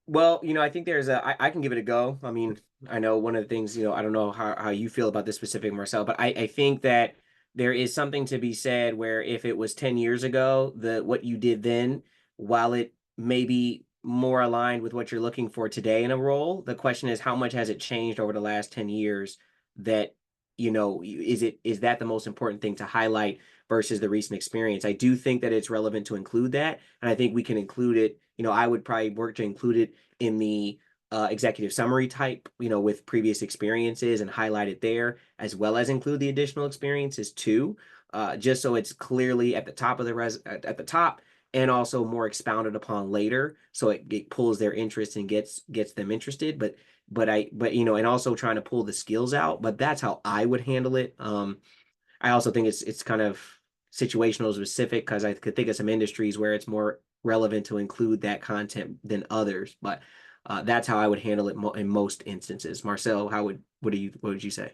Well, I think I can give it a go. I mean, I know one of the things, I don't know how you feel about this specific, Marcell, but I think that there is something to be said where if it was 10 years ago, what you did then, while it may be more aligned with what you're looking for today in a role, the question is how much has it changed over the last 10 years that, is that the most important thing to highlight versus the recent experience? I do think that it's relevant to include that. And I think we can include it. I would probably work to include it in the executive summary type, with previous experiences and highlight it there, as well as include the additional experiences too, just so it's clearly at the top of at the top, and also more expounded upon later, so it pulls their interest and gets them interested. But and also trying to pull the skills out. But that's how I would handle it. I also think it's kind of situational specific, because I could think of some industries where it's more relevant to include that content than others. But that's how I would handle it in most instances. Marcell, what would you say?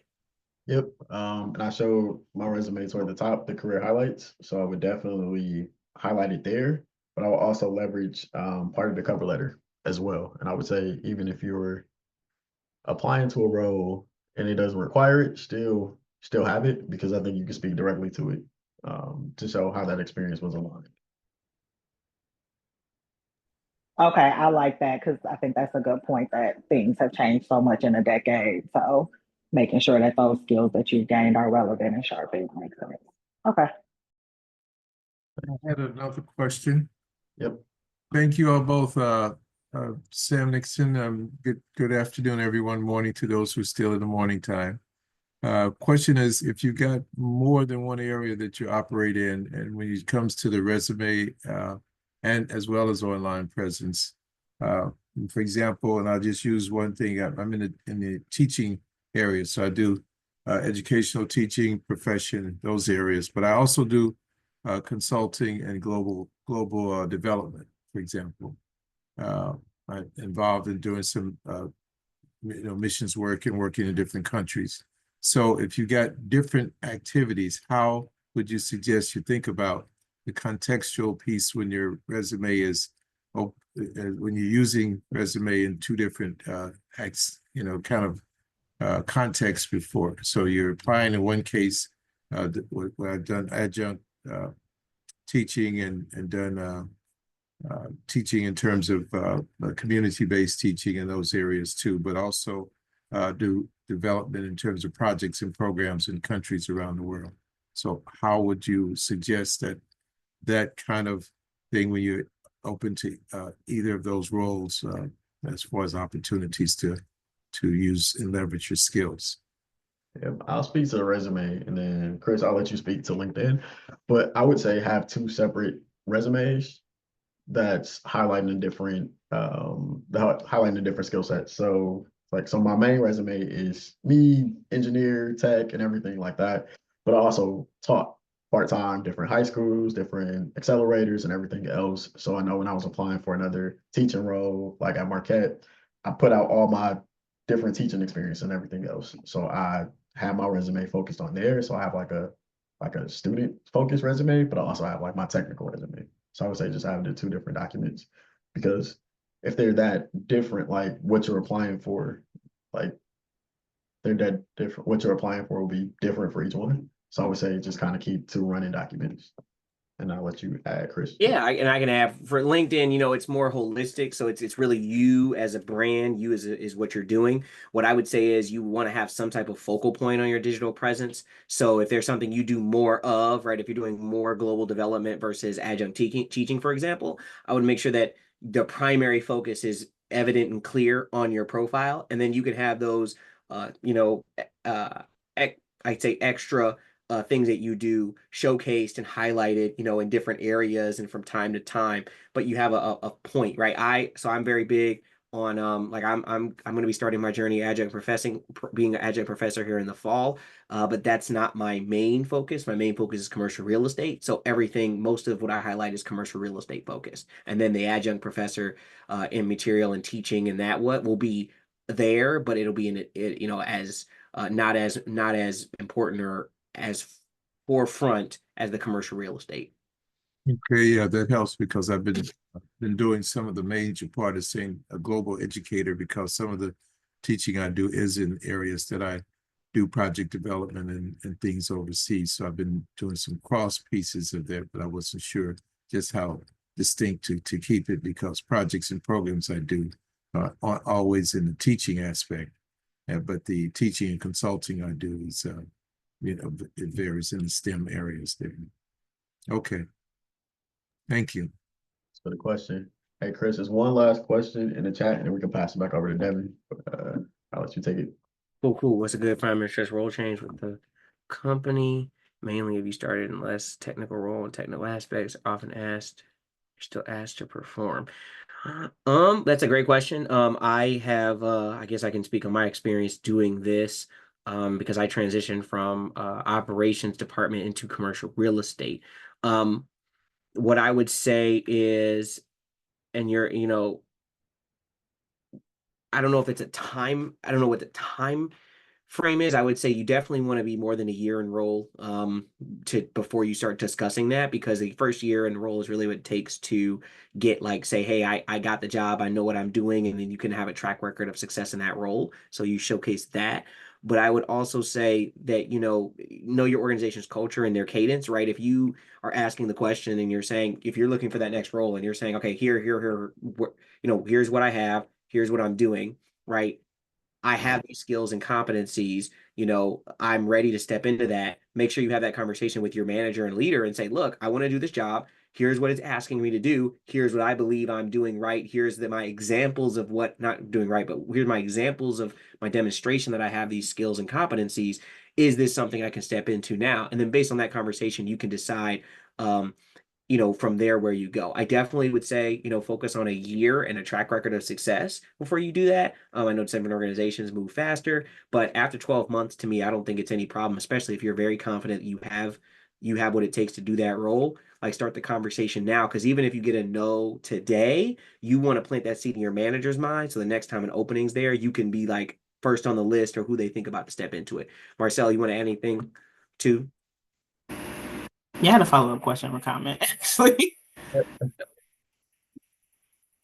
Yep. And I showed my resume toward the top, the career highlights. So I would definitely highlight it there, but I will also leverage part of the cover letter as well. And I would say, even if you're applying to a role and it doesn't require it, still have it, because I think you can speak directly to it to show how that experience was aligned. Okay, I like that because I think that's a good point that things have changed so much in a decade. So making sure that those skills that you've gained are relevant and sharp, it makes sense. Okay. I had another question. Yep. Thank you all both. Sam Nixon, good afternoon, everyone. Morning to those who are still in the morning time. Question is, if you got more than one area that you operate in, and when it comes to the resume, and as well as online presence, for example, and I'll just use one thing. I'm in the teaching area, so I do educational teaching, profession, those areas, but I also do consulting and global development, for example. I'm involved in doing some missions work and working in different countries. So if you got different activities, how would you suggest you think about the contextual piece when your resume is, when you're using resume in two different kind of context before? So you're applying in one case, where I've done adjunct teaching and done teaching in terms of community-based teaching in those areas too, but also do development in terms of projects and programs in countries around the world. So how would you suggest that kind of thing when you're open to either of those roles as far as opportunities to use and leverage your skills? Yeah, I'll speak to the resume, and then Chris, I'll let you speak to LinkedIn. But I would say have two separate resumes that's highlighting highlighting the different skill sets. So my main resume is me, engineer, tech, and everything like that. But I also taught part-time, different high schools, different accelerators, and everything else. So I know when I was applying for another teaching role, like at Marquette, I put out all my different teaching experience and everything else. So I have my resume focused on there. So I have like a student focused resume, but I also have like my technical resume. So I would say just having the two different documents, because if they're that different, like what you're applying for, like they're that different, what you're applying for will be different for each one. So I would say just kind of keep two running documents. And I'll let you add, Chris. Yeah, and I can have for LinkedIn, it's more holistic. So it's really you as a brand, you is what you're doing. What I would say is you want to have some type of focal point on your digital presence. So if there's something you do more of, right, if you're doing more global development versus adjunct teaching, for example, I would make sure that the primary focus is evident and clear on your profile. And then you can have those, uh, you know, uh, I'd say extra things that you do showcased and highlighted, in different areas and from time to time. But you have a point, right? So I'm very big on like I'm going to be starting my journey being an adjunct professor here in the fall. But that's not my main focus. My main focus is commercial real estate. So most of what I highlight is commercial real estate focused, and then the adjunct professor in material and teaching and that what will be there, but it'll be in it, as not as important or as forefront as the commercial real estate. Okay, yeah, that helps because I've been doing some of the major part of saying a global educator, because some of the teaching I do is in areas that I do project development and things overseas. So I've been doing some cross pieces of that, but I wasn't sure just how distinct to keep it, because projects and programs I do aren't always in the teaching aspect. But the teaching and consulting I do is, it varies in the STEM areas there. Okay. Thank you. Thanks for the question. Hey, Chris, there's one last question in the chat, and then we can pass it back over to Devin. I'll let you take it. Cool. What's a good primary stress role change with the company? Mainly if you started in less technical role and technical aspects, you're still asked to perform. That's a great question. I have, I guess I can speak on my experience doing this, because I transitioned from operations department into commercial real estate. What I would say is, and I don't know if it's I don't know what the time frame is, I would say you definitely want to be more than a year in role before you start discussing that, because the first year in role is really what it takes to get like, say, hey, I got the job, I know what I'm doing, and then you can have a track record of success in that role. So you showcase that. But I would also say that, know your organization's culture and their cadence, right? If you are asking the question and you're saying, if you're looking for that next role and you're saying, okay, here, here's what I have, here's what I'm doing, right? I have these skills and competencies, I'm ready to step into that. Make sure you have that conversation with your manager and leader and say, look, I want to do this job. Here's what it's asking me to do. Here's what I believe I'm doing right. Here's my examples of what not doing right, but here's my examples of my demonstration that I have these skills and competencies. Is this something I can step into now? And then based on that conversation, you can decide, from there where you go. I definitely would say, focus on a year and a track record of success before you do that. I know some organizations move faster, but after 12 months, to me, I don't think it's any problem, especially if you're very confident you have what it takes to do that role. Like, start the conversation now, because even if you get a no today, you want to plant that seed in your manager's mind. So the next time an opening's there, you can be like first on the list or who they think about to step into it. Marcell, you want to add anything too? Yeah, I had a follow-up question or comment, actually.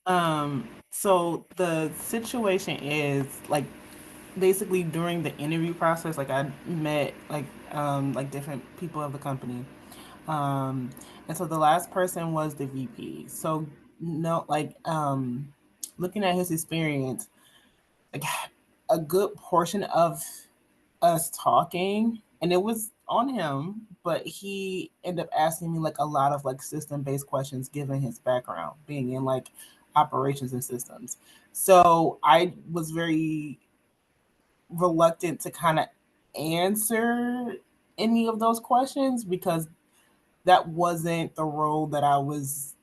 So the situation is like basically during the interview process, like I met like different people of the company. And so the last person was the VP. So no, looking at his experience, like a good portion of us talking, and it was on him, but he ended up asking me like a lot of like system-based questions given his background being in like operations and systems. So I was very reluctant to kind of answer any of those questions because that wasn't the role that I was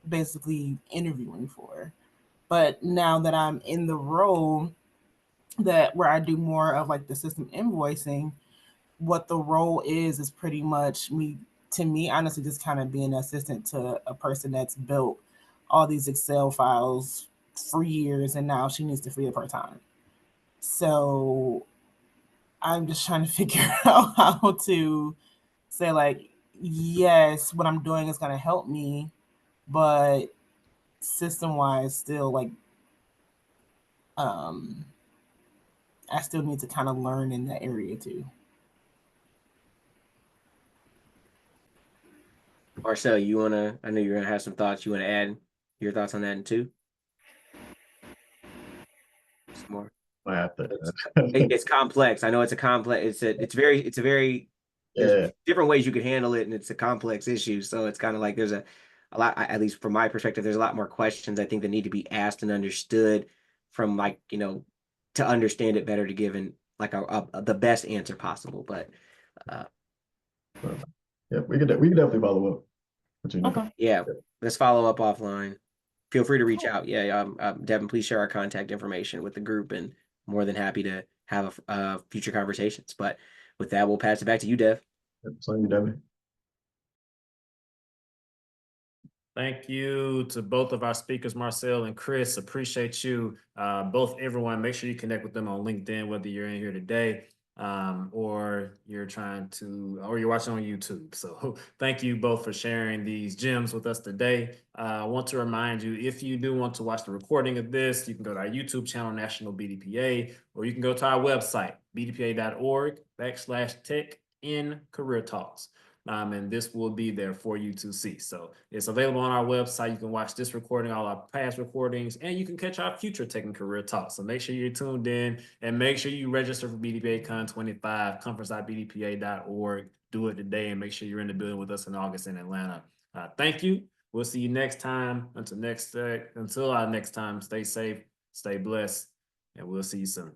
basically interviewing for. But now that I'm in the role that where I do more of like the system invoicing, what the role is pretty much me, to me, honestly, just kind of being an assistant to a person that's built all these Excel files for years and now she needs to free up her time. So I'm just trying to figure out how to say like, yes, what I'm doing is going to help me, but system wise still like I still need to kind of learn in that area too. Marcell, I know you're gonna have some thoughts. You wanna add your thoughts on that too? Some more. I have to. It's complex. I know it's a complex. It's a very there's Yeah, different ways you could handle it, and it's a complex issue. So it's kind of like there's a lot, at least from my perspective, there's a lot more questions I think that need to be asked and understood from like, to understand it better to give in like the best answer possible. But yeah, we could definitely follow up. But Okay. yeah, let's follow up offline. Feel free to reach out. Yeah, Devin, please share our contact information with the group, and more than happy to have future conversations. But with that, we'll pass it back to you, Dev. So you, Devin. Thank you to both of our speakers, Marcell and Chris. Appreciate you. Both, everyone, make sure you connect with them on LinkedIn, whether you're in here today or you're watching on YouTube. So thank you both for sharing these gems with us today. I want to remind you, if you do want to watch the recording of this, you can go to our YouTube channel, National BDPA, or you can go to our website, bdpa.org/tech in career talks. And this will be there for you to see. So it's available on our website. You can watch this recording, all our past recordings, and you can catch our future Tech and Career Talks. So make sure you're tuned in and make sure you register for BDPA Con 25, conference.bdpa.org. Do it today and make sure you're in the building with us in August in Atlanta. Thank you. We'll see you next time. Until our next time, stay safe, stay blessed, and we'll see you soon.